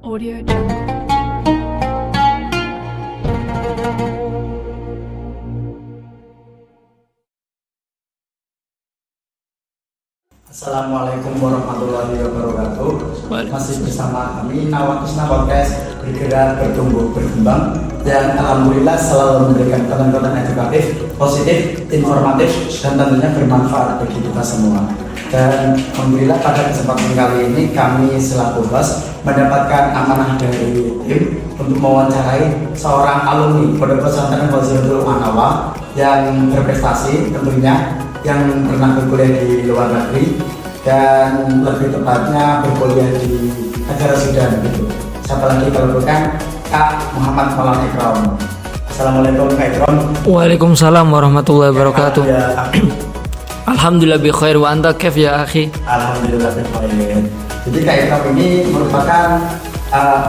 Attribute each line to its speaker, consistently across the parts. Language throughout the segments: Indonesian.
Speaker 1: Audio Jungle.
Speaker 2: Assalamualaikum warahmatullahi wabarakatuh. Masih bersama kami Nawakisna Podcast, bergerak, bertumbuh, berkembang, dan alhamdulillah selalu memberikan konten-konten edukatif, positif, informatif, dan tentunya bermanfaat bagi kita semua. Dan alhamdulillah pada kesempatan kali ini kami selaku host mendapatkan amanah dari tim untuk mewawancarai seorang alumni Pondok Pesantren Khozinatul Anawah yang berprestasi tentunya, yang pernah berkuliah di luar negeri dan lebih tepatnya berkuliah di negara Sudan gitu. Siapa lagi kalau bukan Kak Muhammad Maulana Ikram. Assalamualaikum Kak Ikram.
Speaker 3: Waalaikumsalam warahmatullahi wabarakatuh.
Speaker 2: Ya,
Speaker 3: Alhamdulillah bi khair wa anta kif ya akhi.
Speaker 2: Alhamdulillah bi khair. Jadi Kak Ikram ini merupakan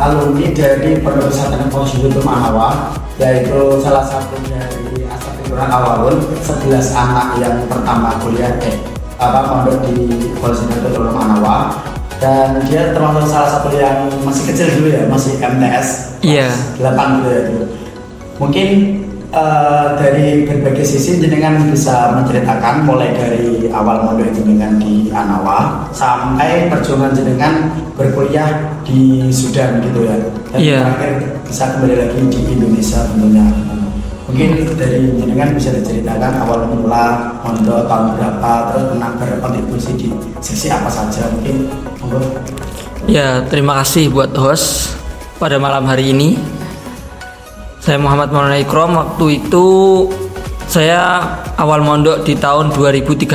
Speaker 2: alumni dari Pondok Pesantren Khozinatul Anawah, yaitu salah satu dari Asatidurul Awwalun 11 anak yang pertama kuliah pondok di Khozinatul Anawah, dan dia termasuk salah satu yang masih kecil dulu ya, masih MTS kelas 8 gitu ya. Mungkin dari berbagai sisi jenengan bisa menceritakan mulai dari awal mondok jenengan di Anawah sampai perjuangan jenengan berkuliah di Sudan gitu ya, dan terakhir bisa kembali lagi di Indonesia tentunya. Mungkin dari jenengan bisa diceritakan awal mula mondok tahun berapa, terus pernah berkontribusi di sisi apa saja mungkin.
Speaker 3: Ya, terima kasih buat host pada malam hari ini. Saya Muhammad Maulana Ikram. Waktu itu saya awal mondok di tahun 2013.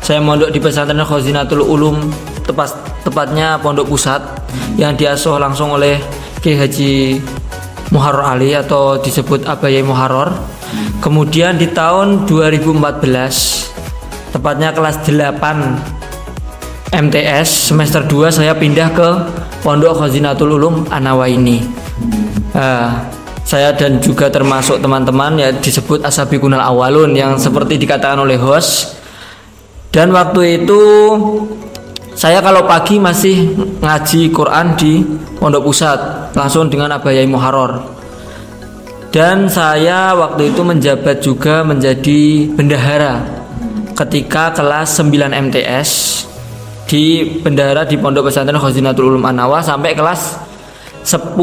Speaker 3: Saya mondok di pesantren Khozinatul Ulum, tepatnya Pondok Pusat, yang diasuh langsung oleh Kiai Haji Muharrar Ali atau disebut Abayai Muharrar. Kemudian di tahun 2014, tepatnya kelas 8 MTS semester 2, saya pindah ke Pondok Khozinatul Ulum Anawah ini. Saya dan juga termasuk teman-teman ya disebut Asabiqunal Awwalun yang seperti dikatakan oleh host. Dan waktu itu saya kalau pagi masih ngaji Quran di Pondok Pusat langsung dengan Abayai Muharrar. Dan saya waktu itu menjabat juga menjadi bendahara ketika kelas 9 MTS di bendahara di Pondok Pesantren Khozinatul Ulum Anawah sampai kelas 10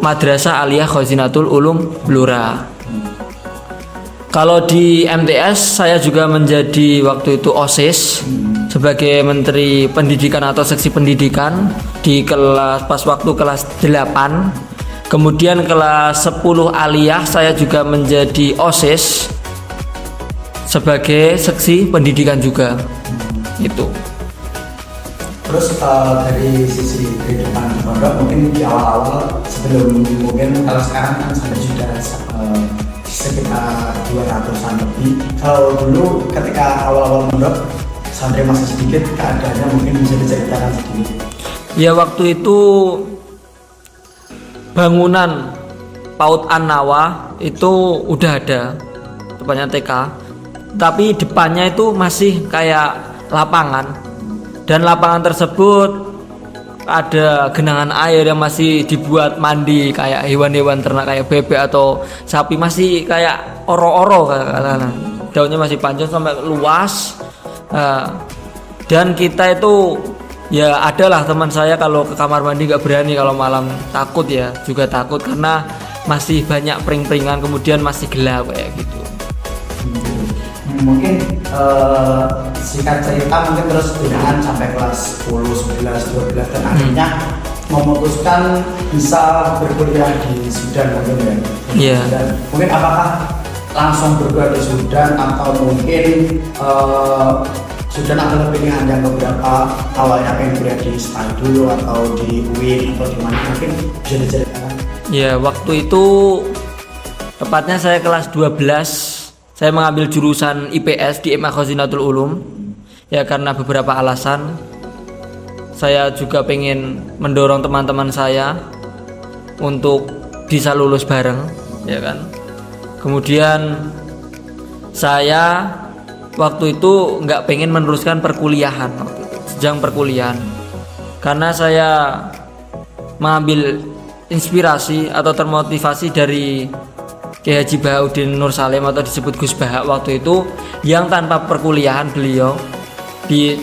Speaker 3: Madrasah Aliyah Khozinatul Ulum Blora. Kalau di MTS saya juga menjadi waktu itu OSIS sebagai Menteri Pendidikan atau Seksi Pendidikan di kelas pas waktu kelas 8. Kemudian kelas 10 Aliyah saya juga menjadi OSIS sebagai Seksi Pendidikan juga. Itu.
Speaker 2: Terus dari sisi kehidupan di pondok mungkin di awal-awal sebelum mungkin kalau sekarang kan saya sudah sekitar 200-an lebih. Kalau dulu ketika awal-awal pondok santri masih sedikit, keadaannya mungkin bisa diceritakan sedikit.
Speaker 3: Ya, waktu itu bangunan PAUD Anawah itu udah ada, tepatnya TK, tapi depannya itu masih kayak lapangan. Dan lapangan tersebut ada genangan air yang masih dibuat mandi kayak hewan-hewan ternak kayak bebek atau sapi, masih kayak oro-oro katanya. Daunnya masih panjang sampai luas. Dan kita itu ya adalah teman saya kalau ke kamar mandi gak berani kalau malam, takut ya, juga takut karena masih banyak pring-pringan, kemudian masih gelap kayak gitu.
Speaker 2: Mungkin singkat cerita mungkin terus dengan sampai kelas 10, 11, 12 dan akhirnya memutuskan bisa berkuliah di Sudan mungkin ya.
Speaker 3: Iya.
Speaker 2: Mungkin apakah langsung berkuliah di Sudan atau mungkin Sudan adalah pilihan yang beberapa awalnya pengen kuliah di SPAI dulu atau di UIN atau di mana, mungkin bisa diceritakan?
Speaker 3: Ya, waktu itu tepatnya saya kelas 12. Saya mengambil jurusan IPS di MA Khozinatul Ulum ya karena beberapa alasan. Saya juga pengen mendorong teman-teman saya untuk bisa lulus bareng ya kan. Kemudian saya waktu itu nggak pengen meneruskan perkuliahan waktu itu, jenjang perkuliahan, karena saya mengambil inspirasi atau termotivasi dari Kiai Haji Bahauddin Nur Salim atau disebut Gus Bahak waktu itu, yang tanpa perkuliahan beliau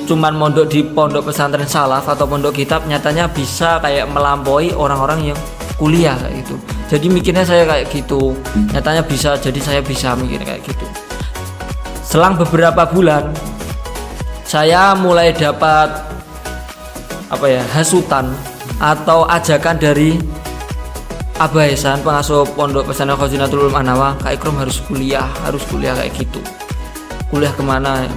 Speaker 3: cuman mondok di pondok pesantren salaf atau pondok kitab, nyatanya bisa kayak melampaui orang-orang yang kuliah kayak gitu. Jadi mikirnya saya kayak gitu, nyatanya bisa, jadi saya bisa mikir kayak gitu. Selang beberapa bulan saya mulai dapat hasutan atau ajakan dari Abah Ihsan, pengasuh pondok pesantren Khazinatul Ulum An-Nawah, Kak Ikrom harus kuliah kayak gitu. Kuliah kemana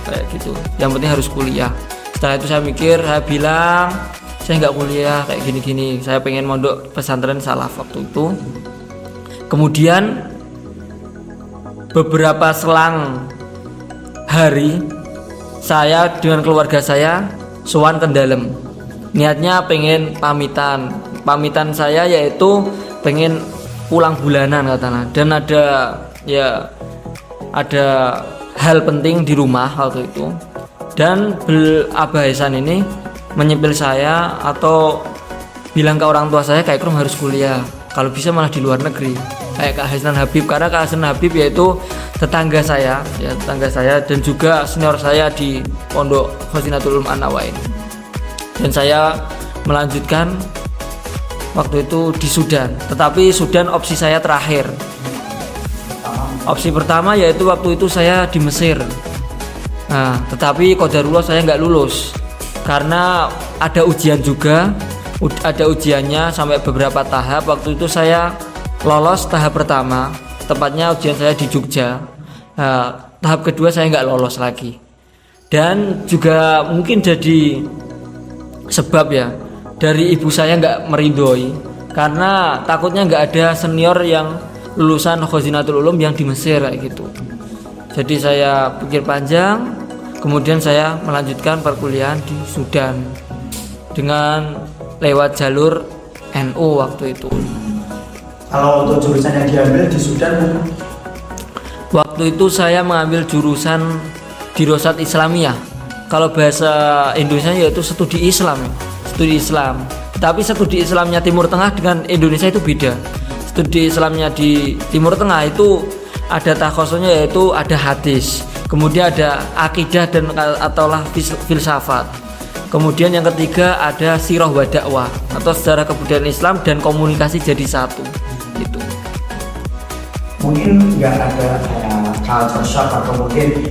Speaker 3: kayak gitu, yang penting harus kuliah. Setelah itu saya mikir, saya bilang saya nggak kuliah kayak gini-gini, saya pengen mondok pesantren salaf waktu itu. Kemudian beberapa selang hari, saya dengan keluarga saya sowan Kendalem, niatnya pengen pamitan saya yaitu pengen pulang bulanan katanya, dan ada hal penting di rumah waktu itu. Dan Abah Ihsan ini menyepil saya atau bilang ke orang tua saya, Kak Ikrom harus kuliah, kalau bisa malah di luar negeri kayak Kak Hasan Habib, karena Kak Hasan Habib yaitu tetangga saya dan juga senior saya di pondok Khazinatul Ulum An-Nawah ini. Dan saya melanjutkan waktu itu di Sudan, tetapi Sudan opsi saya terakhir. Opsi pertama yaitu waktu itu saya di Mesir. Nah, tetapi qadarullah saya nggak lulus karena ada ujian juga, ada ujiannya sampai beberapa tahap. Waktu itu saya lolos tahap pertama, tepatnya ujian saya di Jogja. Nah, tahap kedua saya nggak lolos lagi, dan juga mungkin jadi sebab ya dari ibu saya nggak meridhoi, karena takutnya nggak ada senior yang lulusan Khazinatul Ulum yang di Mesir kayak gitu. Jadi saya pikir panjang, kemudian saya melanjutkan perkuliahan di Sudan dengan lewat jalur NU waktu itu.
Speaker 2: Kalau untuk jurusan yang diambil di Sudan,
Speaker 3: waktu itu saya mengambil jurusan Dirosat Islamiyah. Kalau bahasa Indonesia yaitu studi Islam. Tapi studi Islamnya Timur Tengah dengan Indonesia itu beda. Studi Islamnya di Timur Tengah itu ada takhosusnya, yaitu ada hadis, kemudian ada akidah dan ataulah filsafat, kemudian yang ketiga ada sirah wa dakwah atau sejarah kebudayaan Islam dan komunikasi jadi satu gitu.
Speaker 2: Mungkin nggak ada culture shock atau mungkin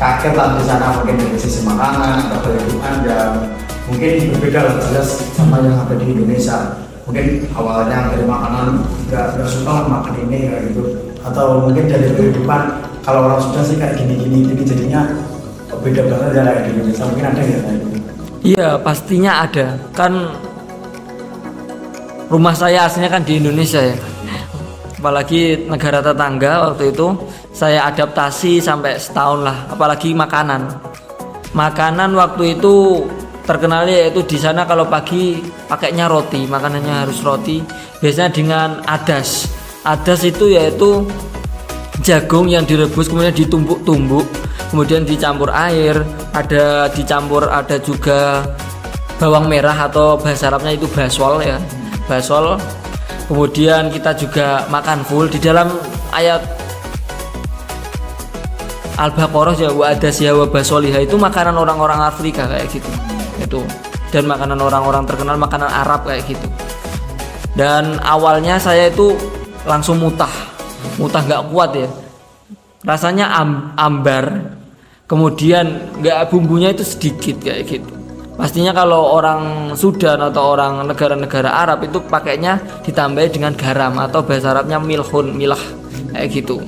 Speaker 2: kaget lah di sana, mungkin dari sisi makanan atau kehidupan yang mungkin berbeda lah jelas sama yang ada di Indonesia. Mungkin awalnya dari makanan nggak suka makan ini kayak gitu, atau mungkin dari kehidupan kalau orang Sudan sih kayak gini jadinya beda banget dari di Indonesia. Mungkin ada ya kayak gitu.
Speaker 3: Iya pastinya ada, kan rumah saya aslinya kan di Indonesia ya, apalagi negara tetangga. Waktu itu saya adaptasi sampai setahun lah, apalagi makanan waktu itu terkenalnya yaitu di sana kalau pagi pakainya roti, makanannya harus roti, biasanya dengan adas itu yaitu jagung yang direbus kemudian ditumbuk-tumbuk, kemudian dicampur air, ada juga bawang merah atau bahasa Arabnya itu basol ya, kemudian kita juga makan full. Di dalam ayat Al-Baqarah ya, wa adasya wa basolihah, itu makanan orang-orang Afrika kayak gitu itu, dan makanan orang-orang terkenal, makanan Arab kayak gitu. Dan awalnya saya itu langsung mutah nggak kuat ya, rasanya ambar, kemudian nggak, bumbunya itu sedikit kayak gitu. Pastinya kalau orang Sudan atau orang negara-negara Arab itu pakainya ditambahi dengan garam atau bahasa Arabnya milah kayak gitu.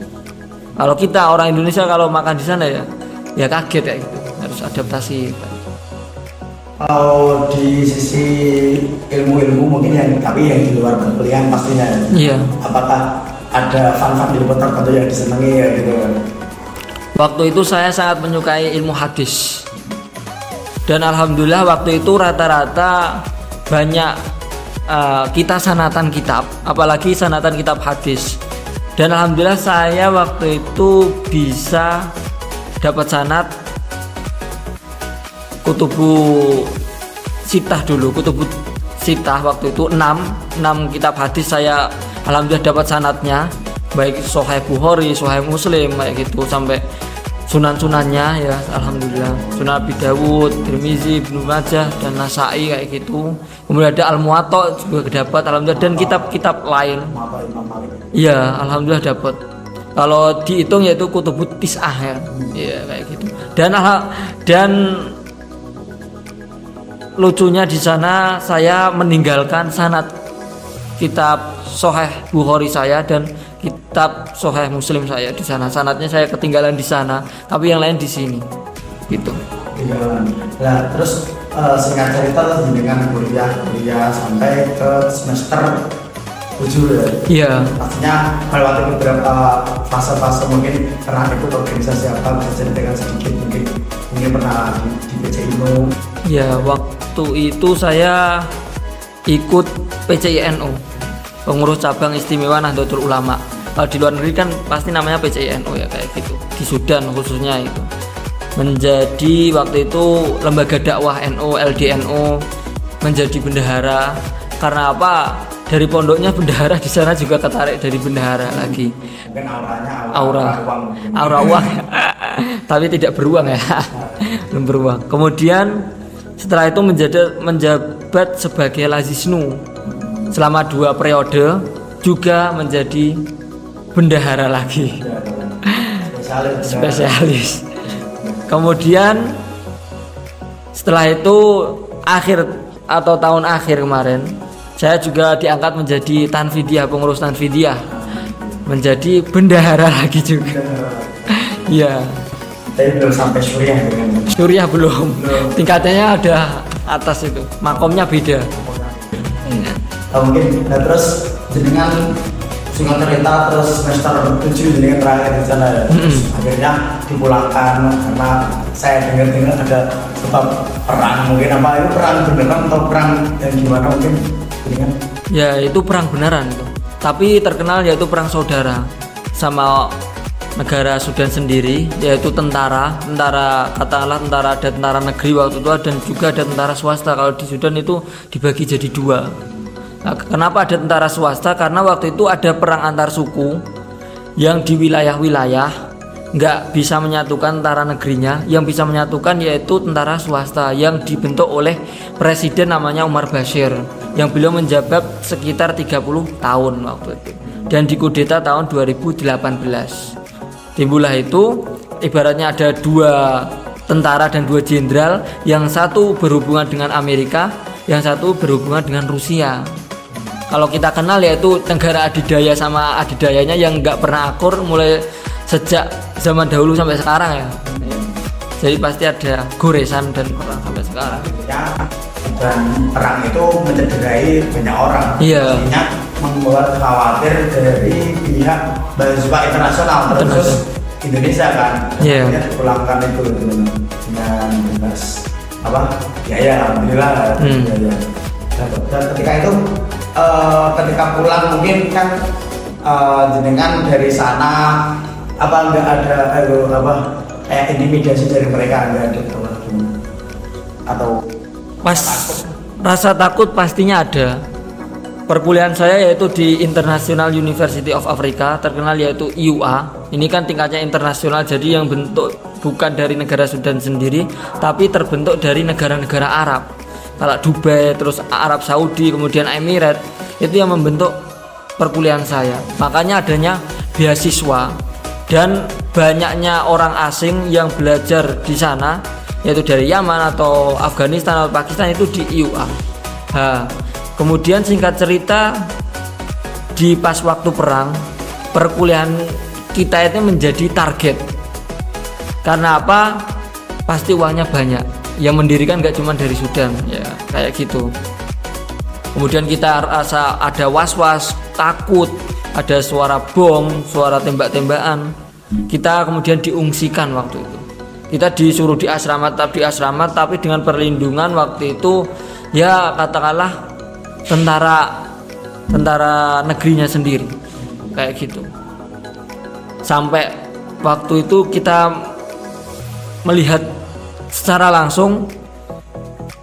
Speaker 3: Kalau kita orang Indonesia kalau makan di sana ya kaget kayak gitu, harus adaptasi.
Speaker 2: Kalau di sisi ilmu mungkin yang di luar perkuliahan pastinya.
Speaker 3: Iya.
Speaker 2: Apakah ada fun di tertentu yang disenangi ya gitu?
Speaker 3: Waktu itu saya sangat menyukai ilmu hadis, dan alhamdulillah waktu itu rata-rata banyak kita sanatan kitab, apalagi sanatan kitab hadis. Dan alhamdulillah saya waktu itu bisa dapat sanad kutubu sitah dulu, kutubu sitah waktu itu 6 kitab hadis saya alhamdulillah dapat sanadnya, baik Sahih Bukhari, Sahih Muslim kayak gitu sampai sunan-sunannya ya alhamdulillah, Sunan Abi Dawud, Tirmizi, Ibnu Majah dan Nasai kayak gitu. Kemudian ada Al-Muwatta juga dapat alhamdulillah, dan kitab-kitab lain. Iya, alhamdulillah dapat. Kalau dihitung yaitu kutubut tis'ah ya. Iya kayak gitu. Dan lucunya di sana saya meninggalkan sanad kitab Sahih Bukhari saya dan kitab Sahih Muslim saya di sana. Sanadnya saya ketinggalan di sana, tapi yang lain di sini. Gitu.
Speaker 2: Nah, terus singkat cerita terus dengan kuliah sampai ke semester 7 ya.
Speaker 3: Iya.
Speaker 2: Pastinya melewati beberapa fase-fase, mungkin pernah ikut organisasi apa, bisa ceritakan sedikit mungkin pernah di PCINU.
Speaker 3: Ya, waktu itu saya ikut PCINU, pengurus cabang istimewa Nahdlatul Ulama. Kalau di luar negeri kan pasti namanya PCINU ya kayak gitu. Di Sudan khususnya itu. Menjadi waktu itu lembaga dakwah NU, LDNU, menjadi bendahara. Karena apa? Dari pondoknya bendahara, di sana juga ketarik dari bendahara lagi.
Speaker 2: Mungkin
Speaker 3: aura uang. Tapi tidak beruang ya. Belum beruang. Kemudian setelah itu menjabat sebagai Lazisnu selama 2 periode, juga menjadi bendahara lagi. Spesialis. Kemudian setelah itu akhir atau tahun akhir kemarin saya juga diangkat menjadi Tanfidiyah, pengurus Tanfidiyah, menjadi bendahara lagi juga. Iya.
Speaker 2: Tapi belum sampai Suriah dengan.
Speaker 3: Suriah belum. Tingkatannya ada atas itu. Makomnya beda.
Speaker 2: Mungkin terus jenengan singkat cerita terus semester 7 jenengan terakhir di sana ya. Terus akhirnya dipulangkan karena saya dengar ada sebab perang, mungkin apa itu perang beneran atau perang yang gimana mungkin jenengan?
Speaker 3: Ya itu perang beneran itu. Tapi terkenal yaitu perang saudara sama negara Sudan sendiri, yaitu tentara katakanlah tentara, ada tentara negeri waktu itu dan juga ada tentara swasta. Kalau di Sudan itu dibagi jadi 2. Nah, kenapa ada tentara swasta? Karena waktu itu ada perang antar suku yang di wilayah-wilayah nggak bisa menyatukan tentara negerinya. Yang bisa menyatukan yaitu tentara swasta yang dibentuk oleh presiden namanya Umar Bashir, yang beliau menjabat sekitar 30 tahun waktu itu, dan dikudeta tahun 2018. Timbullah itu ibaratnya ada 2 tentara dan 2 jenderal, yang satu berhubungan dengan Amerika, yang satu berhubungan dengan Rusia. Kalau kita kenal yaitu negara adidaya sama adidayanya yang nggak pernah akur mulai sejak zaman dahulu sampai sekarang ya. Jadi pasti ada goresan dan perang sampai sekarang.
Speaker 2: Dan perang itu mencederai banyak orang.
Speaker 3: Iya.
Speaker 2: Artinya membuat khawatir dari pihak mahasiswa internasional terus Indonesia kan.
Speaker 3: Iya.
Speaker 2: Dipulangkan itu dengan bebas apa? Ya alhamdulillah. Ya. Dan ketika itu ketika pulang mungkin kan jenengan dari sana apa nggak ada kayak intimidasi dari mereka, nggak ada atau
Speaker 3: pas rasa takut pastinya ada. Perkuliahan saya yaitu di International University of Africa, terkenal yaitu IUA. Ini kan tingkatnya internasional, jadi yang bentuk bukan dari negara Sudan sendiri, tapi terbentuk dari negara-negara Arab. Kalau Dubai, terus Arab Saudi, kemudian Emirat, itu yang membentuk perkuliahan saya. Makanya adanya beasiswa dan banyaknya orang asing yang belajar di sana, yaitu dari Yaman atau Afghanistan atau Pakistan, itu di IUA. Kemudian singkat cerita, di pas waktu perang, perkuliahan kita itu menjadi target. Karena apa? Pasti uangnya banyak. Yang mendirikan nggak cuma dari Sudan, ya kayak gitu. Kemudian kita rasa ada was-was, takut, ada suara bom, suara tembak-tembakan. Kita kemudian diungsikan waktu itu. Kita disuruh di asrama, tapi dengan perlindungan waktu itu ya katakanlah tentara negerinya sendiri, kayak gitu. Sampai waktu itu kita melihat secara langsung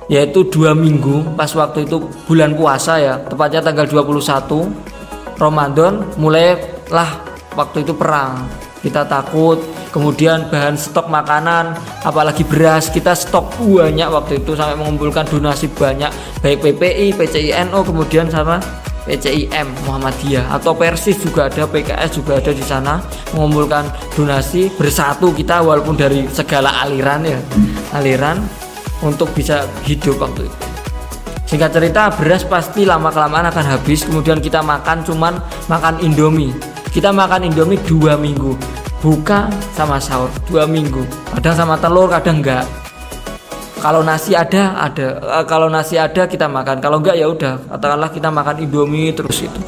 Speaker 3: yaitu 2 minggu pas waktu itu bulan puasa ya, tepatnya tanggal 21 Ramadan, mulailah waktu itu perang. Kita takut, kemudian bahan stok makanan apalagi beras kita stok banyak waktu itu sampai mengumpulkan donasi banyak, baik PPI, PCINO, kemudian sama PCIM Muhammadiyah atau Persis juga ada, PKS juga ada di sana, mengumpulkan donasi bersatu kita walaupun dari segala aliran ya, aliran untuk bisa hidup waktu itu. Singkat cerita, beras pasti lama-kelamaan akan habis, kemudian kita makan cuman makan Indomie. Kita makan Indomie 2 minggu, buka sama sahur 2 minggu, kadang sama telur, kadang enggak. Kalau nasi ada, kalau nasi ada kita makan, kalau enggak ya udah, katakanlah kita makan Indomie terus itu.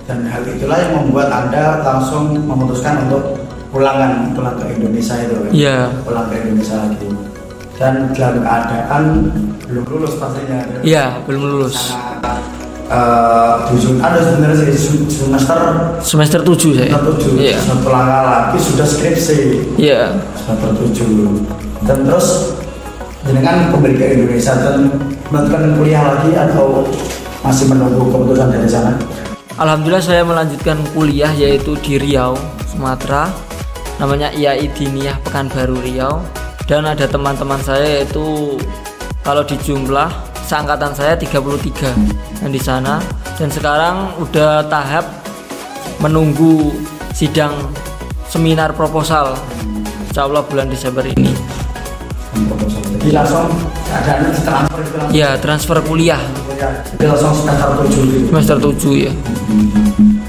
Speaker 2: Dan hal itulah yang membuat Anda langsung memutuskan untuk pulang ke Indonesia itu.
Speaker 3: Iya.
Speaker 2: Pulang ke Indonesia lagi. Dan dalam keadaan belum lulus pastinya.
Speaker 3: Iya, belum lulus.
Speaker 2: Ada sebenarnya semester
Speaker 3: 7 saya.
Speaker 2: Semester 7.
Speaker 3: Iya.
Speaker 2: Setelah lagi sudah skripsi.
Speaker 3: Iya.
Speaker 2: Semester 7. Dan terus dengan kembali ke Indonesia dan melanjutkan kuliah lagi atau masih menunggu keputusan dari sana?
Speaker 3: Alhamdulillah saya melanjutkan kuliah yaitu di Riau, Sumatera. Namanya IAI Diniyah Pekanbaru Riau. Dan ada teman-teman saya yaitu kalau dijumlah seangkatan saya 33 yang di sana, dan sekarang udah tahap menunggu sidang seminar proposal insyaallah bulan Desember ini.
Speaker 2: Jadi langsung keadaannya transfer itu langsung.
Speaker 3: Ya, transfer kuliah.
Speaker 2: Jadi langsung semester 7 gitu.
Speaker 3: Semester 7 ya.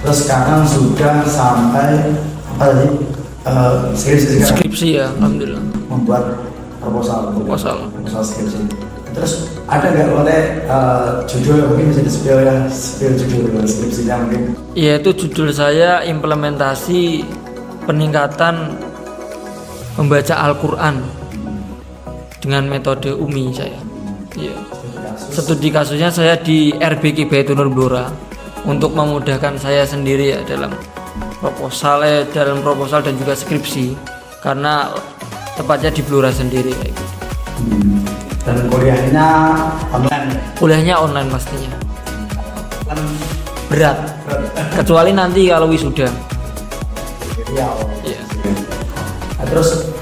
Speaker 2: Terus sekarang sudah sampai apa tadi?
Speaker 3: Skripsi ya, alhamdulillah.
Speaker 2: Membuat proposal skripsi. Terus ada nggak oleh judul mungkin bisa di-spill ya, spill judul skripsinya mungkin?
Speaker 3: Iya, itu judul saya implementasi peningkatan membaca Al-Quran dengan metode UMI saya. Iya. Studi kasusnya saya di RBK Baitunur Blora untuk memudahkan saya sendiri ya dalam proposal dan juga skripsi, karena tepatnya di Blora sendiri kayak gitu.
Speaker 2: Dan kuliahnya online ya?
Speaker 3: Kuliahnya online pastinya. Berat. Kecuali nanti kalau wisuda.
Speaker 2: Iya.
Speaker 3: Iya.
Speaker 2: Nah, terus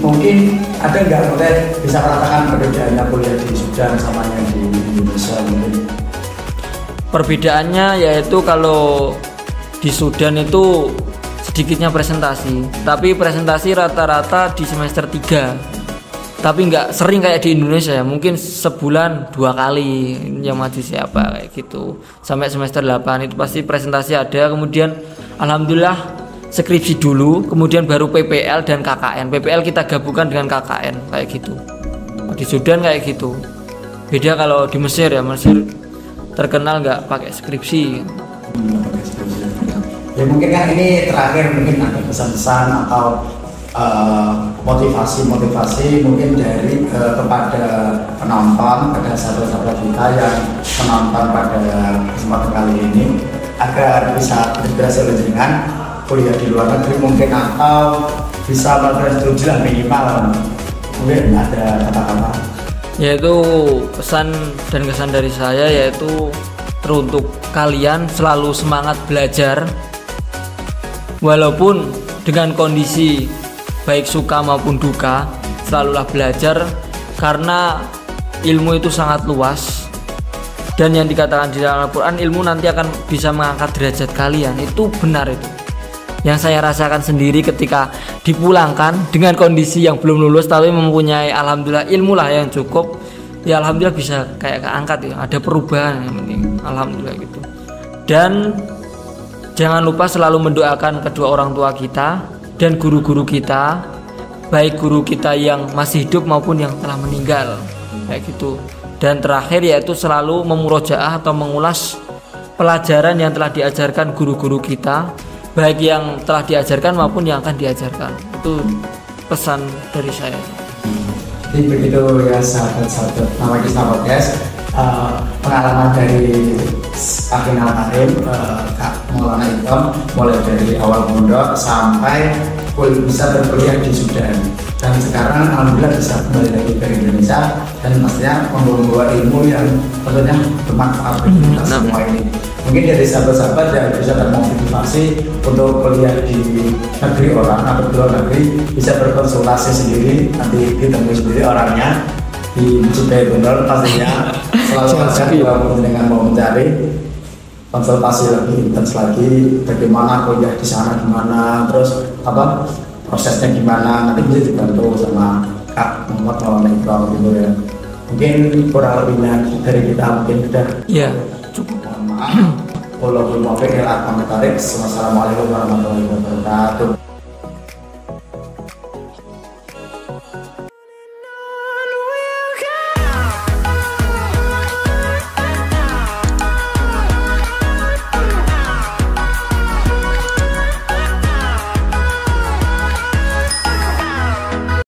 Speaker 2: mungkin ada nggak boleh bisa merasakan perbedaannya kuliah di Sudan sama yang di Indonesia mungkin?
Speaker 3: Perbedaannya yaitu kalau di Sudan itu sedikitnya presentasi, tapi presentasi rata-rata di semester 3, tapi nggak sering kayak di Indonesia ya, mungkin sebulan 2 kali yang maju siapa kayak gitu. Sampai semester 8 itu pasti presentasi ada, kemudian alhamdulillah skripsi dulu, kemudian baru PPL dan KKN. PPL kita gabungkan dengan KKN kayak gitu. Di Sudan kayak gitu. Beda kalau di Mesir ya, Mesir terkenal nggak pakai skripsi.
Speaker 2: Ya mungkin kan ini terakhir, mungkin ada pesan-pesan atau motivasi mungkin dari kepada penonton, pada sahabat-sahabat kita yang menonton pada kesempatan kali ini agar bisa berhasil dengan kuliah di luar negeri mungkin, atau bisa melakukan studi lah minimal, mungkin ada kata-kata.
Speaker 3: Yaitu pesan dan kesan dari saya yaitu teruntuk kalian selalu semangat belajar walaupun dengan kondisi baik suka maupun duka, selalulah belajar karena ilmu itu sangat luas, dan yang dikatakan di dalam Al-Quran, ilmu nanti akan bisa mengangkat derajat kalian. Itu benar, itu yang saya rasakan sendiri ketika dipulangkan dengan kondisi yang belum lulus tapi mempunyai alhamdulillah ilmu lah yang cukup ya, alhamdulillah bisa kayak keangkat ya, ada perubahan yang penting alhamdulillah gitu. Dan jangan lupa selalu mendoakan kedua orang tua kita dan guru-guru kita, baik guru kita yang masih hidup maupun yang telah meninggal kayak gitu. Dan terakhir yaitu selalu memurojaah atau mengulas pelajaran yang telah diajarkan guru-guru kita, baik yang telah diajarkan maupun yang akan diajarkan. Itu pesan dari saya.
Speaker 2: Jadi begitu ya sahabat-sahabat Nama Kisah Podcast, pengalaman dari Akhinal Karim, Kak Maulana Itom, mulai dari awal pondok sampai bisa berkuliah di Sudan. dan sekarang alhamdulillah bisa kembali lagi ke Indonesia dan pastinya membawa ilmu yang tentunya bermanfaat bagi kita semua ini. Mungkin dari sahabat-sahabat yang bisa termotivasi untuk kuliah di negeri orang atau di luar negeri bisa berkonsultasi sendiri, nanti ditemui sendiri orangnya di Masjid Tunggal pastinya. Selalu saja kalau dengan mau mencari konsultasi lebih intens lagi bagaimana kuliah di sana gimana, terus apa prosesnya gimana, nanti bisa dibantu sama Kak Muhammad Maulana Iqbal gitu ya. Mungkin kurang lebihnya dari kita mungkin sudah
Speaker 3: cukup.
Speaker 2: Mohon maaf. Wassalamualaikum warahmatullahi wabarakatuh.